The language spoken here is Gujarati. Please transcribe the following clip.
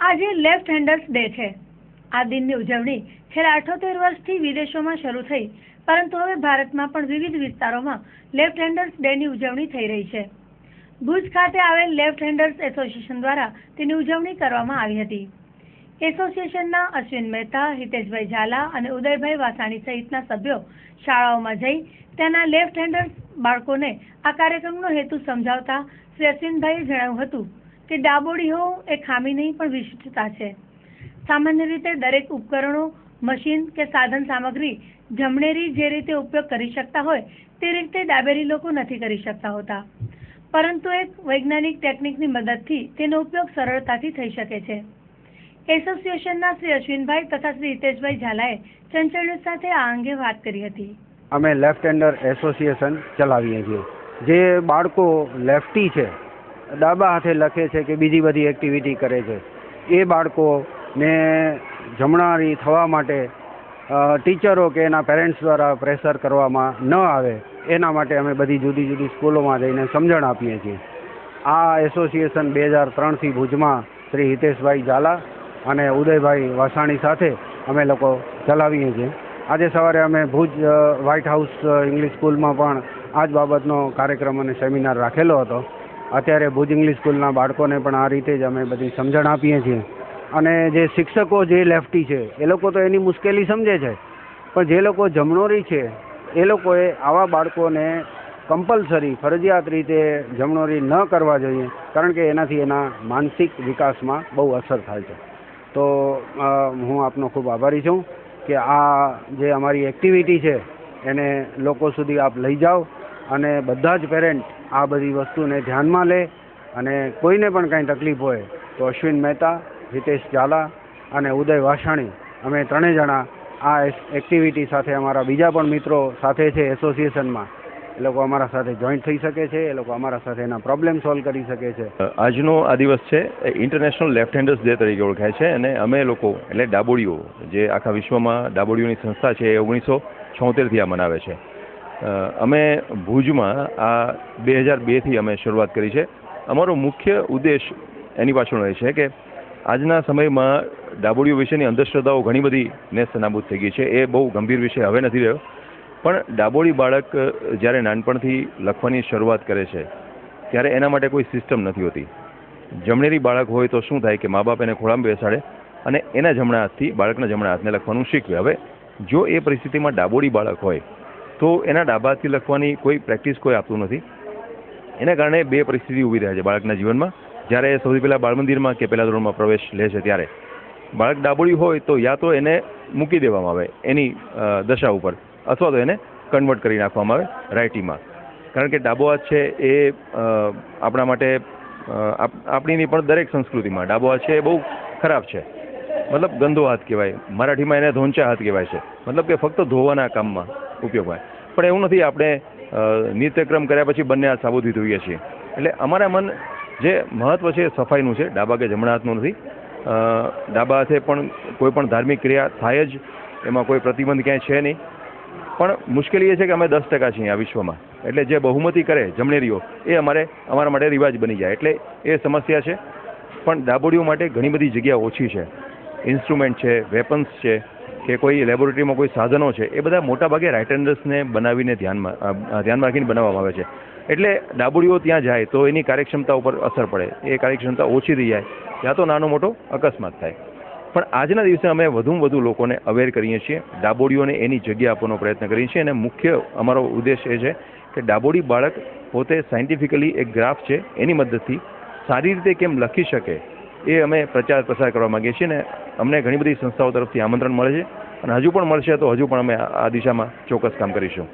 આજે લેફ્ટ હેન્ડર્સ ડે છે। આ દિનની ઉજવણી છેલ્લા 78 વર્ષથી વિદેશોમાં શરૂ થઈ, પરંતુ હવે ભારતમાં પણ વિવિધ વિસ્તારોમાં લેફ્ટ હેન્ડર્સ ડેની ઉજવણી થઈ રહી છે। ભુજ ખાતે આવેલ લેફ્ટ હેન્ડર્સ એસોસિએશન દ્વારા તેની ઉજવણી કરવામાં આવી હતી। એસોસિએશનના અશ્વિન મહેતા, હિતેશભાઈ ઝાલા અને ઉદયભાઈ વાસાણી સહિતના સભ્યો શાળાઓમાં જઈ તેના લેફ્ટ હેન્ડર્સ બાળકોને આ કાર્યક્રમનો હેતુ સમજાવતા શ્રી અશ્વિનભાઈએ જણાવ્યું હતું કે ડાબોડી હોવું એ ખામી નહીં પણ વિશિષ્ટતા છે। સામાન્ય રીતે દરેક ઉપકરણો, મશીન કે સાધન સામગ્રી જમણેરી જે રીતે ઉપયોગ કરી શકતા હોય તે રીતે ડાબેરી લોકો નથી કરી શકતા હોતા, પરંતુ એક વૈજ્ઞાનિક ટેકનિકની મદદથી તેનો ઉપયોગ સરળતાથી થઈ શકે છે। એસોસિએશનના શ્રી અશ્વિનભાઈ તથા શ્રી હિતેશભાઈ ઝાલાએ ચંચળ ન્યૂઝ સાથે આ અંગે વાત કરી હતી। અમે લેફ્ટ હેન્ડર એસોસિએશન ચલાવીએ છીએ। જે બાળકો લેફ્ટી છે, ડાબા હાથે લખે છે કે બીજી બધી એક્ટિવિટી કરે છે, એ બાળકોને જમણારી થવા માટે ટીચરો કે એના પેરેન્ટ્સ દ્વારા પ્રેશર કરવામાં ન આવે એના માટે અમે બધી જુદી જુદી સ્કૂલોમાં જઈને સમજણ આપીએ છીએ। આ એસોસિએશન 2003થી ભુજમાં શ્રી હિતેશભાઈ ઝાલા અને ઉદયભાઈ વાસાણી સાથે અમે લોકો ચલાવીએ છીએ। આજે સવારે અમે ભુજ વ્હાઇટ હાઉસ ઇંગ્લિશ સ્કૂલમાં પણ આ જ બાબતનો કાર્યક્રમ અને સેમિનાર રાખેલો હતો। અત્યારે ભુજ ઇંગ્લિશ સ્કૂલના બાળકોને પણ આ રીતે જ અમે બધી સમજણ આપીએ છીએ। અને જે શિક્ષકો જે લેફ્ટી છે એ લોકો તો એની મુશ્કેલી સમજે છે, પણ જે લોકો જમણોરી છે એ લોકોએ આવા બાળકોને કમ્પલસરી ફરજિયાત રીતે જમણોરી ન કરવા જોઈએ, કારણ કે એનાથી એના માનસિક વિકાસમાં બહુ અસર થાય છે। તો હું આપનો ખૂબ આભારી છું કે આ જે અમારી એક્ટિવિટી છે એને લોકો સુધી આપ લઈ જાઓ અને બધા જ પેરેન્ટ આ બધી વસ્તુને ધ્યાનમાં લે, અને કોઈને પણ કાંઈ તકલીફ હોય તો અશ્વિન મહેતા, હિતેશ ઝાલા અને ઉદય વાસાણી અમે ત્રણેય જણા આ એક્ટિવિટી સાથે અમારા બીજા પણ મિત્રો સાથે છે એસોસિએશનમાં, એ લોકો અમારા સાથે જોઈન્ટ થઈ શકે છે, એ લોકો અમારા સાથે એના પ્રોબ્લેમ સોલ્વ કરી શકે છે। આજનો આ દિવસ છે એ ઇન્ટરનેશનલ લેફ્ટ હેન્ડર્સ ડે તરીકે ઓળખાય છે, અને અમે લોકો એટલે ડાબોડીઓ જે આખા વિશ્વમાં ડાબોડીઓની સંસ્થા છે એ 1976થી આ મનાવે છે। અમે ભુજમાં આ 2002થી અમે શરૂઆત કરી છે। અમારો મુખ્ય ઉદ્દેશ એની પાછળ એ છે કે આજના સમયમાં ડાબોડીઓ વિશેની અંધશ્રદ્ધાઓ ઘણી બધી નેસ્ત નાબૂદ થઈ ગઈ છે। એ બહુ ગંભીર વિષય હવે નથી રહ્યો, પણ ડાબોડી બાળક જ્યારે નાનપણથી લખવાની શરૂઆત કરે છે ત્યારે એના માટે કોઈ સિસ્ટમ નથી હોતી। જમણેરી બાળક હોય તો શું થાય કે મા બાપ એને ખોળામાં બેસાડે અને એના જમણા હાથથી બાળકના જમણા હાથને લખવાનું શીખવે। હવે જો એ પરિસ્થિતિમાં ડાબોડી બાળક હોય તો એના ડાબા હાથથી લખવાની કોઈ પ્રેક્ટિસ કોઈ આપતું નથી। એના કારણે બે પરિસ્થિતિ ઊભી થાય છે બાળકના જીવનમાં। જ્યારે સૌથી પહેલાં બાળમંદિરમાં કે પહેલા ધોરણમાં પ્રવેશ લે છે ત્યારે બાળક ડાબોડી હોય તો યા તો એને મૂકી દેવામાં આવે એની દશા ઉપર, અથવા તો એને કન્વર્ટ કરી નાખવામાં આવે રાઇટીમાં, કારણ કે ડાબો હાથ છે એ આપણા માટે આપણીની પણ દરેક સંસ્કૃતિમાં ડાબો હાથ છે એ બહુ ખરાબ છે, મતલબ ગંદો હાથ કહેવાય। મરાઠીમાં એને ધોંચા હાથ કહેવાય છે, મતલબ કે ફક્ત ધોવાના કામમાં ઉપયોગ થાય, પણ એવું નથી। આપણે નિત્યક્રમ કર્યા પછી બંને હાથ સાબુથી ધોઈએ છીએ। એટલે અમારા મન જે મહત્વ છે સફાઈનું છે, ડાબા કે જમણા હાથનું નથી। ડાબા હાથે પણ કોઈ પણ ધાર્મિક ક્રિયા થાય જ, એમાં કોઈ પ્રતિબંધ ક્યાંય છે નહીં, પણ મુશ્કેલી એ છે કે અમે 10% છીએ આ વિશ્વમાં, એટલે જે બહુમતી કરે જમણેરીઓ એ અમારા માટે રિવાજ બની જાય, એટલે એ સમસ્યા છે। પણ ડાબોડીઓ માટે ઘણી બધી જગ્યા ઓછી છે, ઇન્સ્ટ્રુમેન્ટ છે, વેપન્સ છે, કે કોઈ લેબોરેટરીમાં કોઈ સાધનો છે, એ બધા મોટાભાગે રાઇટ હેન્ડર્સને બનાવીને ધ્યાનમાં રાખીને બનાવવામાં આવે છે। એટલે ડાબોડીઓ ત્યાં જાય તો એની કાર્યક્ષમતા ઉપર અસર પડે, એ કાર્યક્ષમતા ઓછી થઈ જાય, ત્યાં તો નાનો મોટો અકસ્માત થાય। પણ આજના દિવસે અમે વધુમાં વધુ લોકોને અવેર કરીએ છીએ, ડાબોડીઓને એની જગ્યા આપવાનો પ્રયત્ન કરીએ છીએ, અને મુખ્ય અમારો ઉદ્દેશ એ છે કે ડાબોડી બાળક પોતે સાયન્ટિફિકલી એક ગ્રાફ છે એની મદદથી સારી રીતે કેમ લખી શકે એ અમે પ્રચાર પ્રસાર કરવા માગીએ છીએ, અને અમને ઘણી બધી સંસ્થાઓ તરફથી આમંત્રણ મળે છે, અને હજુ પણ મળશે તો હજુ પણ અમે આ દિશામાં ચોક્કસ કામ કરીશું।